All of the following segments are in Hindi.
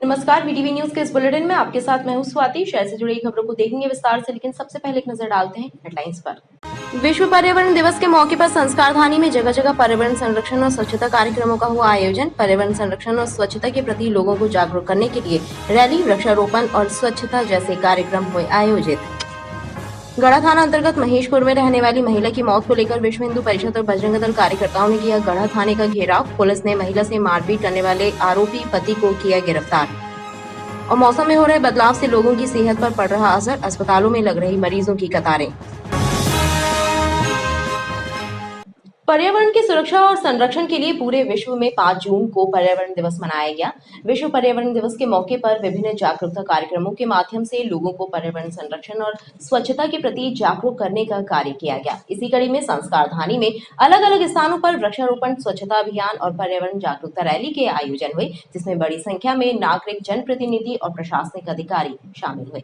नमस्कार, बीटीवी न्यूज के इस बुलेटिन में आपके साथ मैं हूं स्वाति। शहर से जुड़ी खबरों को देखेंगे विस्तार से, लेकिन सबसे पहले एक नजर डालते हैं हेडलाइंस पर। विश्व पर्यावरण दिवस के मौके पर संस्कारधानी में जगह जगह पर्यावरण संरक्षण और स्वच्छता कार्यक्रमों का हुआ आयोजन। पर्यावरण संरक्षण और स्वच्छता के प्रति लोगों को जागरूक करने के लिए रैली, वृक्षारोपण और स्वच्छता जैसे कार्यक्रम हुए आयोजित। गढ़ा थाना अंतर्गत महेशपुर में रहने वाली महिला की मौत को लेकर विश्व हिंदू परिषद और बजरंग दल कार्यकर्ताओं ने किया गढ़ा थाने का घेराव। पुलिस ने महिला से मारपीट करने वाले आरोपी पति को किया गिरफ्तार। और मौसम में हो रहे बदलाव से लोगों की सेहत पर पड़ रहा असर, अस्पतालों में लग रही मरीजों की कतारें। पर्यावरण की सुरक्षा और संरक्षण के लिए पूरे विश्व में 5 जून को पर्यावरण दिवस मनाया गया। विश्व पर्यावरण दिवस के मौके पर विभिन्न जागरूकता कार्यक्रमों के माध्यम से लोगों को पर्यावरण संरक्षण और स्वच्छता के प्रति जागरूक करने का कार्य किया गया। इसी कड़ी में संस्कारधानी में अलग अलग स्थानों पर वृक्षारोपण, स्वच्छता अभियान और पर्यावरण जागरूकता रैली के आयोजन हुए, जिसमें बड़ी संख्या में नागरिक, जनप्रतिनिधि और प्रशासनिक अधिकारी शामिल हुए।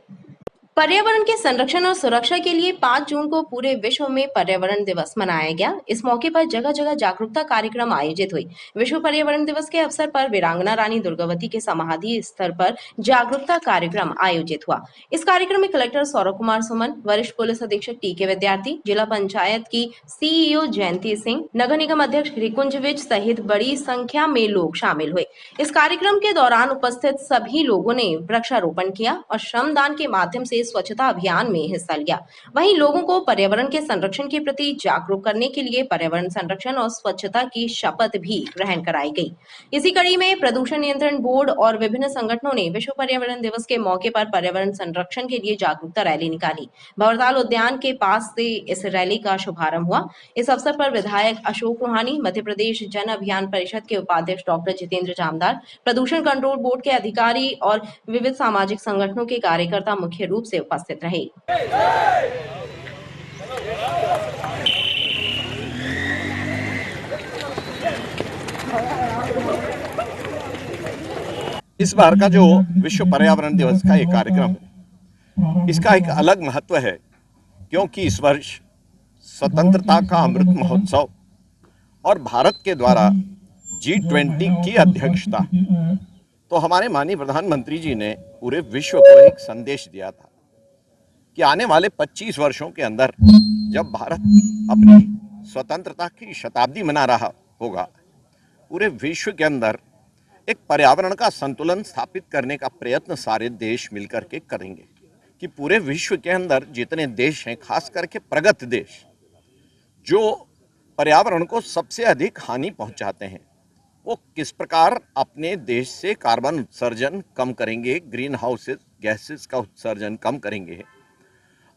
पर्यावरण के संरक्षण और सुरक्षा के लिए 5 जून को पूरे विश्व में पर्यावरण दिवस मनाया गया। इस मौके पर जगह जगह जागरूकता कार्यक्रम आयोजित हुए। विश्व पर्यावरण दिवस के अवसर पर वीरांगना रानी दुर्गावती के समाधि स्थल पर जागरूकता कार्यक्रम आयोजित हुआ। इस कार्यक्रम में कलेक्टर सौरभ कुमार सुमन, वरिष्ठ पुलिस अधीक्षक टीके विद्यार्थी, जिला पंचायत की सीईओ जयंती सिंह, नगर निगम अध्यक्ष रिकुंज विज सहित बड़ी संख्या में लोग शामिल हुए। इस कार्यक्रम के दौरान उपस्थित सभी लोगों ने वृक्षारोपण किया और श्रमदान के माध्यम से स्वच्छता अभियान में हिस्सा लिया। वहीं लोगों को पर्यावरण के संरक्षण के प्रति जागरूक करने के लिए पर्यावरण संरक्षण और स्वच्छता की शपथ भी ग्रहण कराई गई। इसी कड़ी में प्रदूषण नियंत्रण बोर्ड और विभिन्न संगठनों ने विश्व पर्यावरण दिवस के मौके पर पर्यावरण संरक्षण के लिए जागरूकता रैली निकाली। भंवरताल उद्यान के पास से इस रैली का शुभारंभ हुआ। इस अवसर पर विधायक अशोक रूहानी, मध्य प्रदेश जन अभियान परिषद के उपाध्यक्ष डॉक्टर जितेंद्र जामदार, प्रदूषण कंट्रोल बोर्ड के अधिकारी और विविध सामाजिक संगठनों के कार्यकर्ता मुख्य रूप से उपस्थित रहे। इस बार का जो विश्व पर्यावरण दिवस का एक कार्यक्रम है, इसका एक अलग महत्व है, क्योंकि इस वर्ष स्वतंत्रता का अमृत महोत्सव और भारत के द्वारा G20 की अध्यक्षता, तो हमारे माननीय प्रधानमंत्री जी ने पूरे विश्व को एक संदेश दिया था कि आने वाले 25 वर्षों के अंदर जब भारत अपनी स्वतंत्रता की शताब्दी मना रहा होगा, पूरे विश्व के अंदर एक पर्यावरण का संतुलन स्थापित करने का प्रयत्न सारे देश मिलकर के करेंगे। कि पूरे विश्व के अंदर जितने देश हैं, खास करके प्रगत देश, जो पर्यावरण को सबसे अधिक हानि पहुंचाते हैं, वो किस प्रकार अपने देश से कार्बन उत्सर्जन कम करेंगे, ग्रीन हाउस गैसेस का उत्सर्जन कम करेंगे।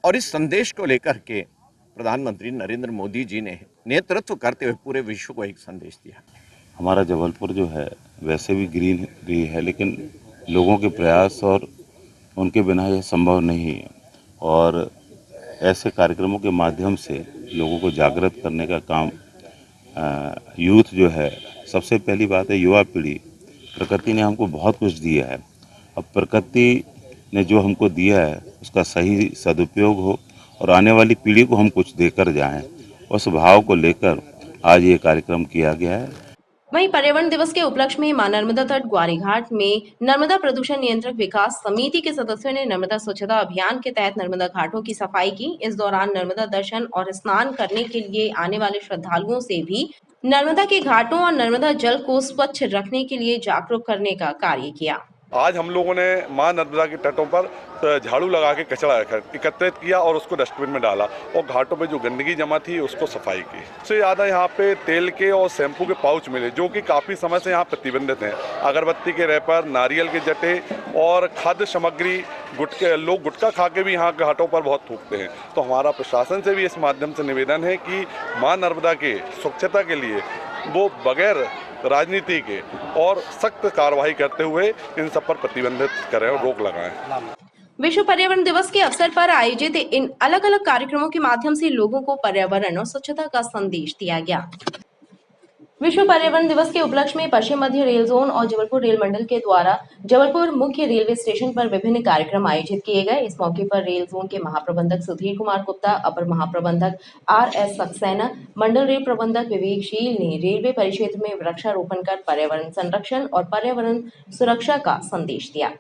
और इस संदेश को लेकर के प्रधानमंत्री नरेंद्र मोदी जी ने नेतृत्व करते हुए पूरे विश्व को एक संदेश दिया। हमारा जबलपुर जो है वैसे भी ग्रीन है, लेकिन लोगों के प्रयास और उनके बिना यह संभव नहीं है। और ऐसे कार्यक्रमों के माध्यम से लोगों को जागृत करने का काम यूथ जो है, सबसे पहली बात है युवा पीढ़ी। प्रकृति ने हमको बहुत कुछ दिया है, अब प्रकृति ने जो हमको दिया है उसका सही सदुपयोग हो और आने वाली पीढ़ी को हम कुछ देकर जाएं, उस भाव को लेकर आज ये कार्यक्रम किया गया है। वहीं पर्यावरण दिवस के उपलक्ष्य में मां नर्मदा तट ग्वारीघाट में नर्मदा प्रदूषण नियंत्रक विकास समिति के सदस्यों ने नर्मदा स्वच्छता अभियान के तहत नर्मदा घाटों की सफाई की। इस दौरान नर्मदा दर्शन और स्नान करने के लिए आने वाले श्रद्धालुओं से भी नर्मदा के घाटों और नर्मदा जल को स्वच्छ रखने के लिए जागरूक करने का कार्य किया। आज हम लोगों ने मां नर्मदा के तटों पर झाड़ू लगा के कचरा एकत्रित किया और उसको डस्टबिन में डाला और घाटों पे जो गंदगी जमा थी उसको सफाई की। सबसे ज़्यादा यहाँ पे तेल के और शैम्पू के पाउच मिले, जो कि काफ़ी समय से यहाँ प्रतिबंधित हैं। अगरबत्ती के रैपर, नारियल के जटे और खाद्य सामग्री, लोग गुटखा खा के भी यहाँ घाटों पर बहुत थूकते हैं। तो हमारा प्रशासन से भी इस माध्यम से निवेदन है कि मां नर्मदा के स्वच्छता के लिए वो बगैर राजनीति के और सख्त कार्रवाई करते हुए इन सब पर प्रतिबंधित करें और रोक लगाएं। विश्व पर्यावरण दिवस के अवसर पर आयोजित इन अलग अलग कार्यक्रमों के माध्यम से लोगों को पर्यावरण और स्वच्छता का संदेश दिया गया। विश्व पर्यावरण दिवस के उपलक्ष्य में पश्चिम मध्य रेल जोन और जबलपुर रेल मंडल के द्वारा जबलपुर मुख्य रेलवे स्टेशन पर विभिन्न कार्यक्रम आयोजित किए गए। इस मौके पर रेल जोन के महाप्रबंधक सुधीर कुमार गुप्ता, अपर महाप्रबंधक RS सक्सेना, मंडल रेल प्रबंधक विवेक शील ने रेलवे परिक्षेत्र में वृक्षारोपण कर पर्यावरण संरक्षण और पर्यावरण सुरक्षा का संदेश दिया।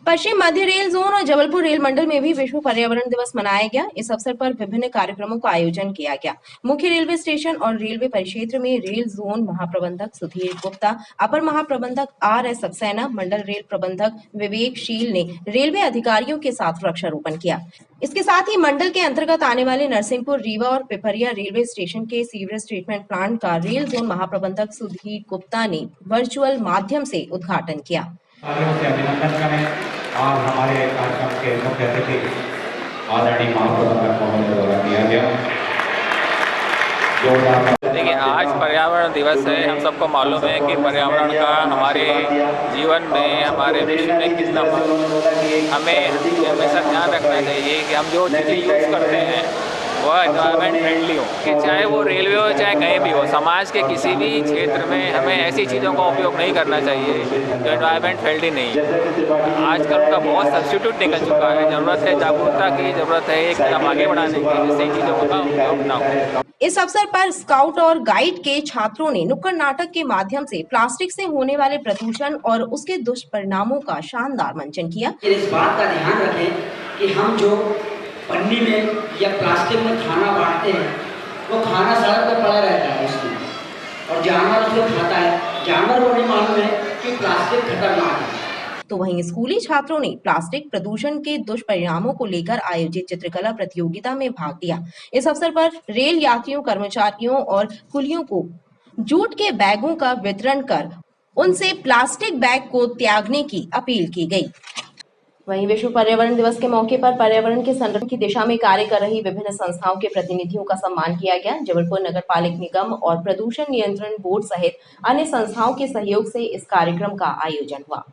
पश्चिम मध्य रेल जोन और जबलपुर रेल मंडल में भी विश्व पर्यावरण दिवस मनाया गया। इस अवसर पर विभिन्न कार्यक्रमों का आयोजन किया गया। मुख्य रेलवे स्टेशन और रेलवे परिक्षेत्र में रेल जोन महाप्रबंधक सुधीर गुप्ता, अपर महाप्रबंधक RS सक्सेना, मंडल रेल प्रबंधक विवेक शील ने रेलवे अधिकारियों के साथ वृक्षारोपण किया। इसके साथ ही मंडल के अंतर्गत आने वाले नरसिंहपुर, रीवा और पिपरिया रेलवे स्टेशन के सीवरेज ट्रीटमेंट प्लांट का रेल जोन महाप्रबंधक सुधीर गुप्ता ने वर्चुअल माध्यम से उद्घाटन किया। अभिनंदन करें और हमारे कार्यक्रम के मुख्य अतिथि आदरणीय महाप्रबंधक महोदय द्वारा दिया गया। देखिए, आज पर्यावरण दिवस है। हम सबको मालूम है कि पर्यावरण का हमारे जीवन में, हमारे विश्व में कितना हमें हमेशा ध्यान रखना चाहिए कि हम जो चीज़ें यूज़ करते हैं वह एनवायरनमेंट फ्रेंडली हो, कि चाहे वो रेलवे हो चाहे कहीं भी हो। समाज के किसी भी क्षेत्र में हमें ऐसी चीज़ों का उपयोग नहीं करना चाहिए जो एनवायरनमेंट फ्रेंडली नहीं है। आजकल उनका बहुत सब्स्टिट्यूट निकल चुका है। ज़रूरत है जागरूकता की, ज़रूरत है एक कदम आगे बढ़ाने की, जिससे इन चीज़ों का उपयोग ना हो। इस अवसर पर स्काउट और गाइड के छात्रों ने नुक्कड़ नाटक के माध्यम से प्लास्टिक से होने वाले प्रदूषण और उसके दुष्परिणामों का शानदार मंचन किया। इस बात का ध्यान रखें कि हम जो पन्नी में या प्लास्टिक में खाना बांटते हैं वो खाना सड़क पर पड़ा रहता है उसमें, और जानवर उसको खाता है। जानवर को नहीं मालूम है कि प्लास्टिक खतरनाक है। तो वहीं स्कूली छात्रों ने प्लास्टिक प्रदूषण के दुष्परिणामों को लेकर आयोजित चित्रकला प्रतियोगिता में भाग लिया। इस अवसर पर रेल यात्रियों, कर्मचारियों और कुलियों को जूट के बैगों का वितरण कर उनसे प्लास्टिक बैग को त्यागने की अपील की गई। वहीं विश्व पर्यावरण दिवस के मौके पर पर्यावरण के संरक्षण की दिशा में कार्य कर रही विभिन्न संस्थाओं के प्रतिनिधियों का सम्मान किया गया। जबलपुर नगर पालिक निगम और प्रदूषण नियंत्रण बोर्ड सहित अन्य संस्थाओं के सहयोग से इस कार्यक्रम का आयोजन हुआ।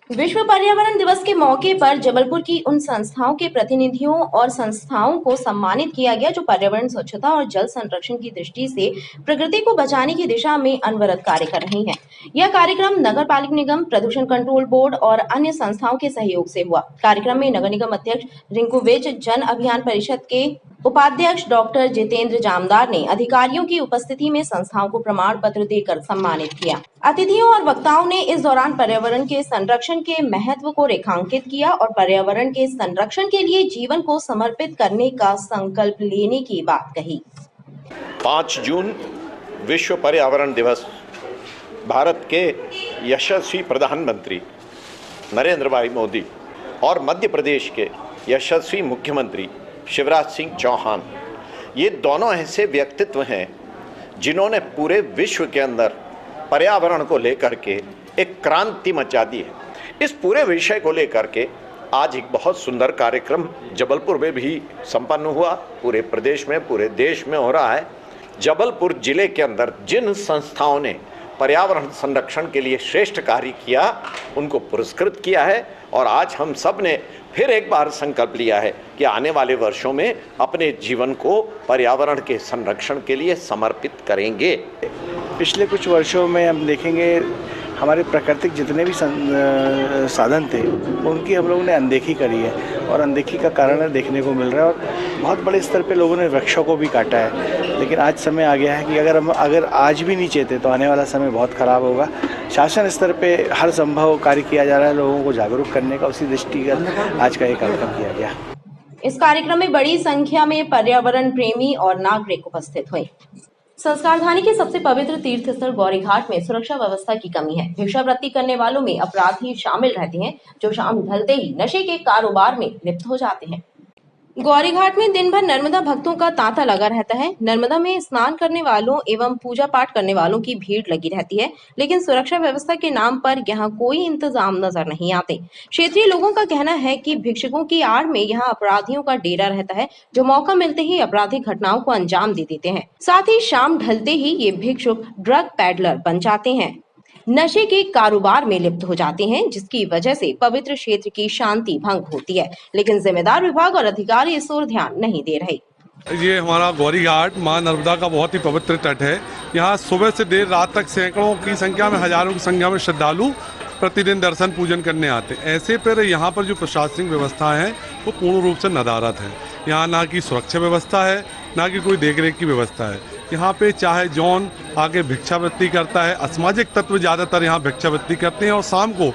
विश्व पर्यावरण दिवस के मौके पर जबलपुर की उन संस्थाओं के प्रतिनिधियों और संस्थाओं को सम्मानित किया गया जो पर्यावरण स्वच्छता और जल संरक्षण की दृष्टि से प्रकृति को बचाने की दिशा में अनवरत कार्य कर रही हैं। यह कार्यक्रम नगर पालिक निगम, प्रदूषण कंट्रोल बोर्ड और अन्य संस्थाओं के सहयोग से हुआ। कार्यक्रम में नगर निगम अध्यक्ष रिंकू विज, जन अभियान परिषद के उपाध्यक्ष डॉक्टर जितेंद्र जामदार ने अधिकारियों की उपस्थिति में संस्थाओं को प्रमाण पत्र देकर सम्मानित किया। अतिथियों और वक्ताओं ने इस दौरान पर्यावरण के संरक्षण के महत्व को रेखांकित किया और पर्यावरण के संरक्षण के लिए जीवन को समर्पित करने का संकल्प लेने की बात कही। 5 जून विश्व पर्यावरण दिवस भारत के यशस्वी प्रधानमंत्री नरेंद्र भाई मोदी और मध्य प्रदेश के यशस्वी मुख्यमंत्री शिवराज सिंह चौहान, ये दोनों ऐसे व्यक्तित्व हैं जिन्होंने पूरे विश्व के अंदर पर्यावरण को लेकर के एक क्रांति मचा दी है। इस पूरे विषय को लेकर के आज एक बहुत सुंदर कार्यक्रम जबलपुर में भी संपन्न हुआ। पूरे प्रदेश में, पूरे देश में हो रहा है। जबलपुर जिले के अंदर जिन संस्थाओं ने पर्यावरण संरक्षण के लिए श्रेष्ठ कार्य किया उनको पुरस्कृत किया है, और आज हम सब ने फिर एक बार संकल्प लिया है कि आने वाले वर्षों में अपने जीवन को पर्यावरण के संरक्षण के लिए समर्पित करेंगे। पिछले कुछ वर्षों में हम देखेंगे हमारे प्राकृतिक जितने भी साधन थे उनकी हम लोगों ने अनदेखी करी है, और अनदेखी का कारण देखने को मिल रहा है। और बहुत बड़े स्तर पे लोगों ने वृक्षों को भी काटा है। लेकिन आज समय आ गया है कि अगर आज भी नहीं चेते तो आने वाला समय बहुत ख़राब होगा। शासन स्तर पे हर संभव कार्य किया जा रहा है लोगों को जागरूक करने का, उसी दृष्टिगत आज का ये कार्यक्रम किया गया। इस कार्यक्रम में बड़ी संख्या में पर्यावरण प्रेमी और नागरिक उपस्थित हुए। संस्कारधानी के सबसे पवित्र तीर्थ स्थल गौरीघाट में सुरक्षा व्यवस्था की कमी है। भिक्षावृत्ति करने वालों में अपराधी शामिल रहते हैं जो शाम ढलते ही नशे के कारोबार में लिप्त हो जाते हैं। गौरीघाट में दिन भर नर्मदा भक्तों का तांता लगा रहता है। नर्मदा में स्नान करने वालों एवं पूजा पाठ करने वालों की भीड़ लगी रहती है, लेकिन सुरक्षा व्यवस्था के नाम पर यहाँ कोई इंतजाम नजर नहीं आते। क्षेत्रीय लोगों का कहना है कि भिक्षुकों की आड़ में यहाँ अपराधियों का डेरा रहता है, जो मौका मिलते ही आपराधिक घटनाओं को अंजाम दे देते हैं। साथ ही शाम ढलते ही ये भिक्षुक ड्रग पैडलर बन जाते हैं, नशे के कारोबार में लिप्त हो जाते हैं, जिसकी वजह से पवित्र क्षेत्र की शांति भंग होती है। लेकिन जिम्मेदार विभाग और अधिकारी इस ओर ध्यान नहीं दे रहे। ये हमारा गौरी घाट माँ नर्मदा का बहुत ही पवित्र तट है। यहाँ सुबह से देर रात तक सैकड़ों की संख्या में, हजारों की संख्या में श्रद्धालु प्रतिदिन दर्शन पूजन करने आते हैं। ऐसे पर यहाँ पर जो प्रशासनिक व्यवस्था है वो पूर्ण रूप से नदारद है। यहाँ ना की सुरक्षा व्यवस्था है, ना कि कोई देखरेख की व्यवस्था है। यहाँ पे चाहे जौन आके भिक्षावृत्ति करता है, असामाजिक तत्व ज़्यादातर यहाँ भिक्षावृत्ति करते हैं और शाम को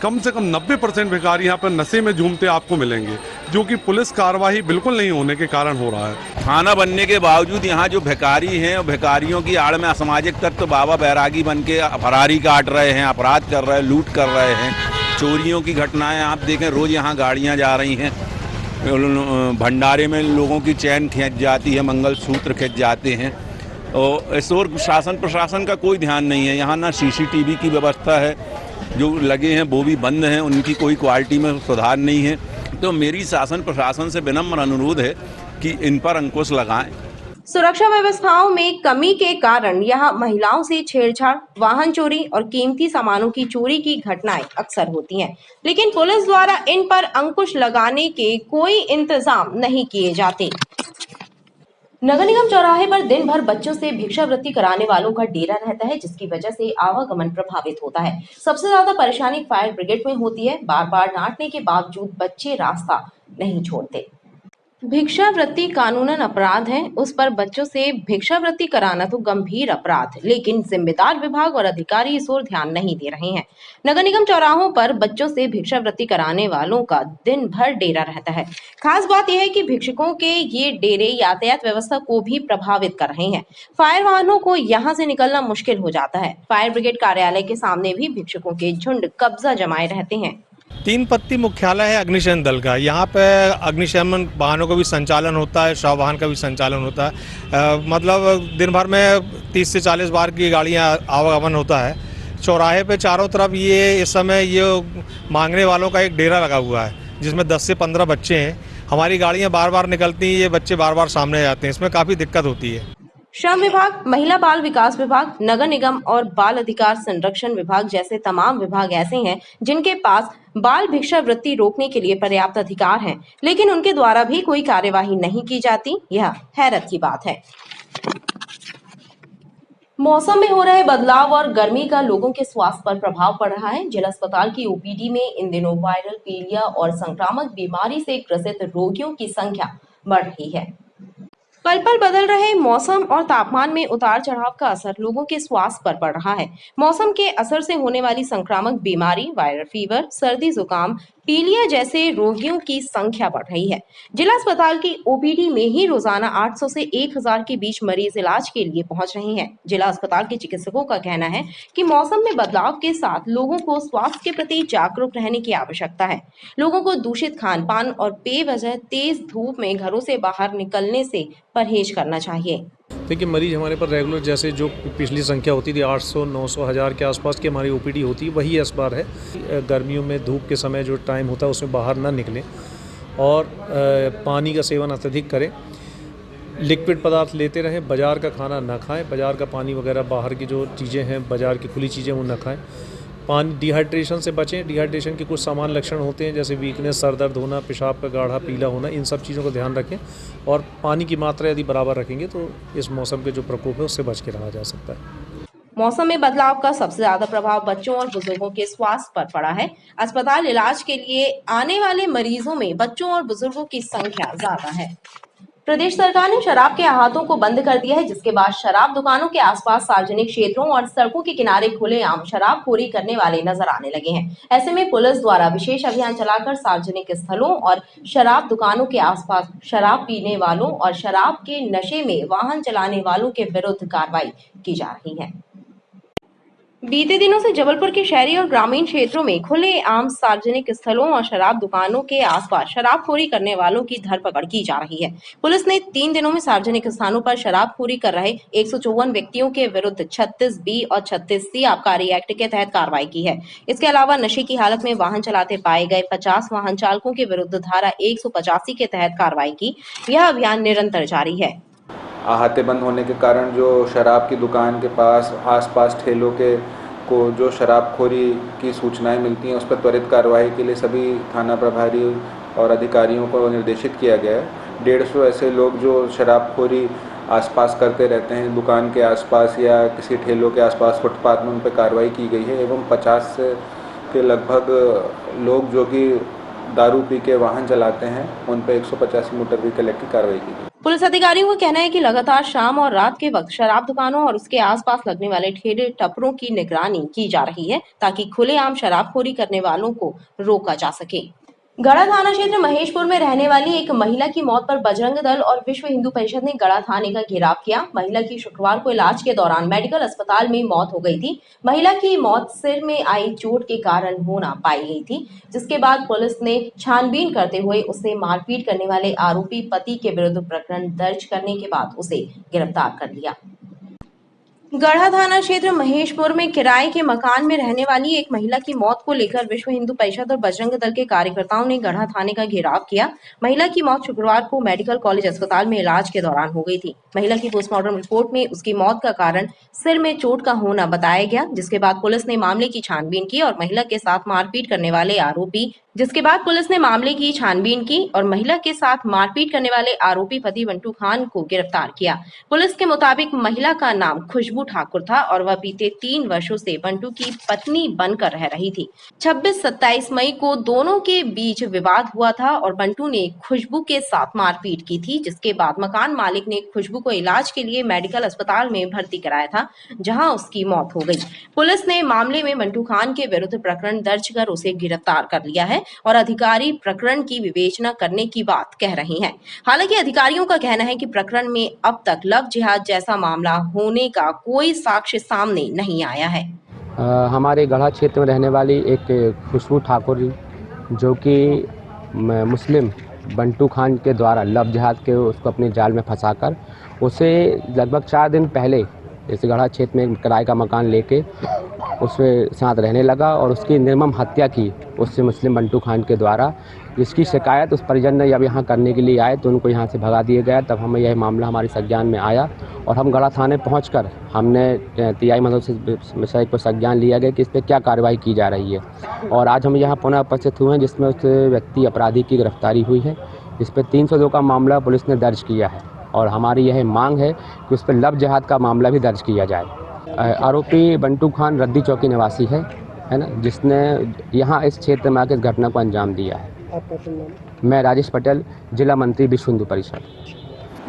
कम से कम 90% भिखारी यहाँ पर नशे में झूमते आपको मिलेंगे, जो कि पुलिस कार्रवाई बिल्कुल नहीं होने के कारण हो रहा है। थाना बनने के बावजूद यहाँ जो भिखारी हैं, भिखारियों की आड़ में असामाजिक तत्व बाबा बैरागी बन के फरारी काट रहे हैं, अपराध कर रहे हैं, लूट कर रहे हैं, चोरियों की घटनाएं आप देखें, रोज़ यहाँ गाड़ियाँ जा रही हैं, भंडारे में लोगों की चैन खींच जाती है, मंगलसूत्र खींच जाते हैं। और इस ओर शासन प्रशासन का कोई ध्यान नहीं है। यहाँ ना CCTV की व्यवस्था है, जो लगे हैं वो भी बंद हैं, उनकी कोई क्वालिटी में सुधार नहीं है। तो मेरी शासन प्रशासन से विनम्र अनुरोध है कि इन पर अंकुश लगाएं। सुरक्षा व्यवस्थाओं में कमी के कारण यहाँ महिलाओं से छेड़छाड़, वाहन चोरी और कीमती सामानों की चोरी की घटनाएं अक्सर होती हैं, लेकिन पुलिस द्वारा इन पर अंकुश लगाने के कोई इंतजाम नहीं किए जाते। नगर निगम चौराहे पर दिन भर बच्चों से भिक्षावृत्ति कराने वालों का डेरा रहता है, जिसकी वजह से आवागमन प्रभावित होता है। सबसे ज्यादा परेशानी फायर ब्रिगेड में होती है। बार बार डांटने के बावजूद बच्चे रास्ता नहीं छोड़ते। भिक्षावृत्ति कानूनन अपराध है, उस पर बच्चों से भिक्षावृत्ति कराना तो गंभीर अपराध, लेकिन जिम्मेदार विभाग और अधिकारी इस ओर ध्यान नहीं दे रहे हैं। नगर निगम चौराहों पर बच्चों से भिक्षावृत्ति कराने वालों का दिन भर डेरा रहता है। खास बात यह है कि भिक्षुकों के ये डेरे यातायात व्यवस्था को भी प्रभावित कर रहे हैं। फायर वाहनों को यहाँ से निकलना मुश्किल हो जाता है। फायर ब्रिगेड कार्यालय के सामने भी भिक्षुकों के झुंड कब्जा जमाए रहते हैं। 3 पत्ती मुख्यालय है अग्निशमन दल का। यहाँ पे अग्निशमन वाहनों का भी संचालन होता है, शव वाहन का भी संचालन होता है। मतलब दिन भर में 30 से 40 बार की गाड़ियाँ आवागमन होता है। चौराहे पे चारों तरफ ये इस समय ये मांगने वालों का एक डेरा लगा हुआ है, जिसमें 10 से 15 बच्चे हैं। हमारी गाड़ियाँ बार बार निकलती हैं, ये बच्चे बार बार सामने जाते हैं, इसमें काफ़ी दिक्कत होती है। श्रम विभाग, महिला बाल विकास विभाग, नगर निगम और बाल अधिकार संरक्षण विभाग जैसे तमाम विभाग ऐसे हैं जिनके पास बाल भिक्षावृत्ति रोकने के लिए पर्याप्त अधिकार हैं, लेकिन उनके द्वारा भी कोई कार्यवाही नहीं की जाती। यह हैरत की बात है। मौसम में हो रहे बदलाव और गर्मी का लोगों के स्वास्थ्य पर प्रभाव पड़ रहा है। जिला अस्पताल की OPD में इन दिनों वायरल पीलिया और संक्रामक बीमारी से ग्रसित रोगियों की संख्या बढ़ रही है। पल पल बदल रहे मौसम और तापमान में उतार चढ़ाव का असर लोगों के स्वास्थ्य पर पड़ रहा है। मौसम के असर से होने वाली संक्रामक बीमारी, वायरल फीवर, सर्दी जुकाम, पीलिया जैसे रोगियों की संख्या बढ़ रही है। जिला अस्पताल की OPD में ही रोजाना 800 से 1000 के बीच मरीज इलाज के लिए पहुंच रहे हैं। जिला अस्पताल के चिकित्सकों का कहना है कि मौसम में बदलाव के साथ लोगों को स्वास्थ्य के प्रति जागरूक रहने की आवश्यकता है। लोगों को दूषित खान पान और बेवजह तेज धूप में घरों से बाहर निकलने से परहेज करना चाहिए। देखिए, मरीज हमारे पर रेगुलर जैसे जो पिछली संख्या होती थी 800, 900, 1000 के आसपास की हमारी OPD होती है, वही इस बार है। गर्मियों में धूप के समय जो टाइम होता है उसमें बाहर ना निकलें और पानी का सेवन अत्यधिक करें। लिक्विड पदार्थ लेते रहें, बाज़ार का खाना ना खाएं, बाज़ार का पानी वगैरह बाहर की जो चीज़ें हैं, बाज़ार की खुली चीज़ें वो ना खाएं। पानी डिहाइड्रेशन से बचें। डिहाइड्रेशन के कुछ सामान्य लक्षण होते हैं जैसे वीकनेस, सर दर्द होना, पेशाब का गाढ़ा पीला होना, इन सब चीज़ों का ध्यान रखें और पानी की मात्रा यदि बराबर रखेंगे तो इस मौसम के जो प्रकोप है उससे बच के रहा जा सकता है। मौसम में बदलाव का सबसे ज्यादा प्रभाव बच्चों और बुजुर्गों के स्वास्थ्य पर पड़ा है। अस्पताल इलाज के लिए आने वाले मरीजों में बच्चों और बुजुर्गों की संख्या ज्यादा है। प्रदेश सरकार ने शराब के आहातों को बंद कर दिया है, जिसके बाद शराब दुकानों के आसपास सार्वजनिक क्षेत्रों और सड़कों के किनारे खुलेआम शराबखोरी करने वाले नजर आने लगे हैं। ऐसे में पुलिस द्वारा विशेष अभियान चलाकर सार्वजनिक स्थलों और शराब दुकानों के आसपास शराब पीने वालों और शराब के नशे में वाहन चलाने वालों के विरुद्ध कार्रवाई की जा रही है। बीते दिनों से जबलपुर के शहरी और ग्रामीण क्षेत्रों में खुलेआम सार्वजनिक स्थलों और शराब दुकानों के आसपास शराबखोरी करने वालों की धरपकड़ की जा रही है। पुलिस ने 3 दिनों में सार्वजनिक स्थानों पर शराबखोरी कर रहे 154 व्यक्तियों के विरुद्ध 36B और 36C आबकारी एक्ट के तहत कार्रवाई की है। इसके अलावा नशे की हालत में वाहन चलाते पाए गए 50 वाहन चालकों के विरुद्ध धारा 185 के तहत कार्रवाई की। यह अभियान निरंतर जारी है। आहाते बंद होने के कारण जो शराब की दुकान के पास आसपास ठेलों के को जो शराबखोरी की सूचनाएं मिलती हैं उस पर त्वरित कार्रवाई के लिए सभी थाना प्रभारी और अधिकारियों को निर्देशित किया गया है। 150 ऐसे लोग जो शराबखोरी आसपास करते रहते हैं, दुकान के आसपास या किसी ठेलों के आसपास फुटपाथ में, उन पर कार्रवाई की गई है। एवं 50 के लगभग लोग जो कि दारू पी के वाहन चलाते हैं, उन पर 185 मोटर व्हीकल एक्ट की कार्रवाई की गई। पुलिस अधिकारियों का कहना है कि लगातार शाम और रात के वक्त शराब दुकानों और उसके आसपास लगने वाले ठेले टपरों की निगरानी की जा रही है ताकि खुलेआम शराबखोरी करने वालों को रोका जा सके। गढ़ा थाना क्षेत्र महेशपुर में रहने वाली एक महिला की मौत पर बजरंग दल और विश्व हिंदू परिषद ने गढ़ा थाने का घेराव किया। महिला की शुक्रवार को इलाज के दौरान मेडिकल अस्पताल में मौत हो गई थी। महिला की मौत सिर में आई चोट के कारण होना पाई गई थी, जिसके बाद पुलिस ने छानबीन करते हुए उसे मारपीट करने वाले आरोपी पति के विरुद्ध प्रकरण दर्ज करने के बाद उसे गिरफ्तार कर लिया। गढ़ा थाना क्षेत्र महेशपुर में किराए के मकान में रहने वाली एक महिला की मौत को लेकर विश्व हिंदू परिषद और बजरंग दल के कार्यकर्ताओं ने गढ़ा थाने का घेराव किया। महिला की मौत शुक्रवार को मेडिकल कॉलेज अस्पताल में इलाज के दौरान हो गई थी। महिला की पोस्टमार्टम रिपोर्ट में उसकी मौत का कारण सिर में चोट का होना बताया गया, जिसके बाद पुलिस ने मामले की छानबीन की और महिला के साथ मारपीट करने वाले आरोपी पति बंटू खान को गिरफ्तार किया। पुलिस के मुताबिक महिला का नाम खुशबू ठाकुर था और वह बीते 3 वर्षों से बंटू की पत्नी बनकर रह रही थी। 26-27 मई को दोनों के बीच विवाद हुआ था और बंटू ने खुशबू के साथ मारपीट की थी, जिसके बाद मकान मालिक ने खुशबू को इलाज के लिए मेडिकल अस्पताल में भर्ती कराया था, जहां उसकी मौत हो गई। पुलिस ने मामले में बंटू खान के विरुद्ध प्रकरण दर्ज कर उसे गिरफ्तार कर लिया है और अधिकारी प्रकरण की विवेचना करने की बात कह रहे हैं। हालांकि अधिकारियों का कहना है कि प्रकरण में अब तक लव जिहाद जैसा मामला होने का कोई साक्ष्य सामने नहीं आया है। हमारे गढ़ा क्षेत्र में रहने वाली एक खुशबू ठाकुर, जो कि मुस्लिम बंटू खान के द्वारा लव जिहाद के उसको अपने जाल में फंसाकर उसे लगभग 4 दिन पहले इस गढ़ा क्षेत्र में किराए का मकान लेके उसके साथ रहने लगा और उसकी निर्मम हत्या की उससे मुस्लिम बंटू खान के द्वारा, जिसकी शिकायत उस परिजन ने जब यहाँ करने के लिए आए तो उनको यहाँ से भगा दिया गया। तब हमें यह मामला हमारे संज्ञान में आया और हम गढ़ा थाने पहुँचकर हमने टीआई मदद से विषय को संज्ञान लिया गया कि इस पर क्या कार्रवाई की जा रही है। और आज हम यहाँ पुनः उपस्थित हुए हैं, जिसमें उस व्यक्ति अपराधी की गिरफ्तारी हुई है। इस पर 302 का मामला पुलिस ने दर्ज किया है और हमारी यह मांग है कि उस पर लव जिहाद का मामला भी दर्ज किया जाए। आरोपी बंटू खान रद्दी चौकी निवासी है ना, जिसने यहाँ इस क्षेत्र में आकर इस घटना को अंजाम दिया है। मैं राजेश पटेल, जिला मंत्री विश्व हिंदू परिषद।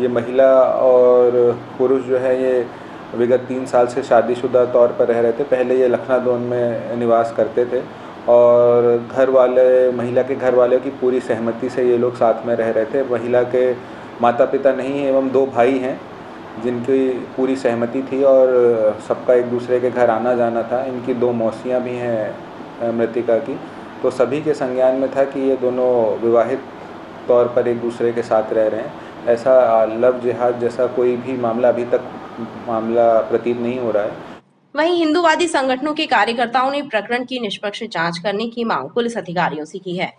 ये महिला और पुरुष जो है ये विगत 3 साल से शादीशुदा तौर पर रह रहे थे। पहले ये लखनादौन में निवास करते थे और महिला के घर वालों की पूरी सहमति से ये लोग साथ में रह रहे थे। महिला के माता पिता नहीं एवं 2 भाई हैं जिनकी पूरी सहमति थी और सबका एक दूसरे के घर आना जाना था। इनकी 2 मौसियाँ भी हैं मृतिका की, तो सभी के संज्ञान में था कि ये दोनों विवाहित तौर पर एक दूसरे के साथ रह रहे हैं। ऐसा लव जिहाद जैसा कोई भी मामला अभी तक मामला प्रतीत नहीं हो रहा है। वहीं हिंदूवादी संगठनों के कार्यकर्ताओं ने प्रकरण की निष्पक्ष जांच करने की मांग पुलिस अधिकारियों से की है।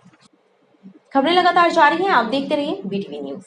खबरें लगातार जारी हैं, आप देखते रहिए BTV न्यूज।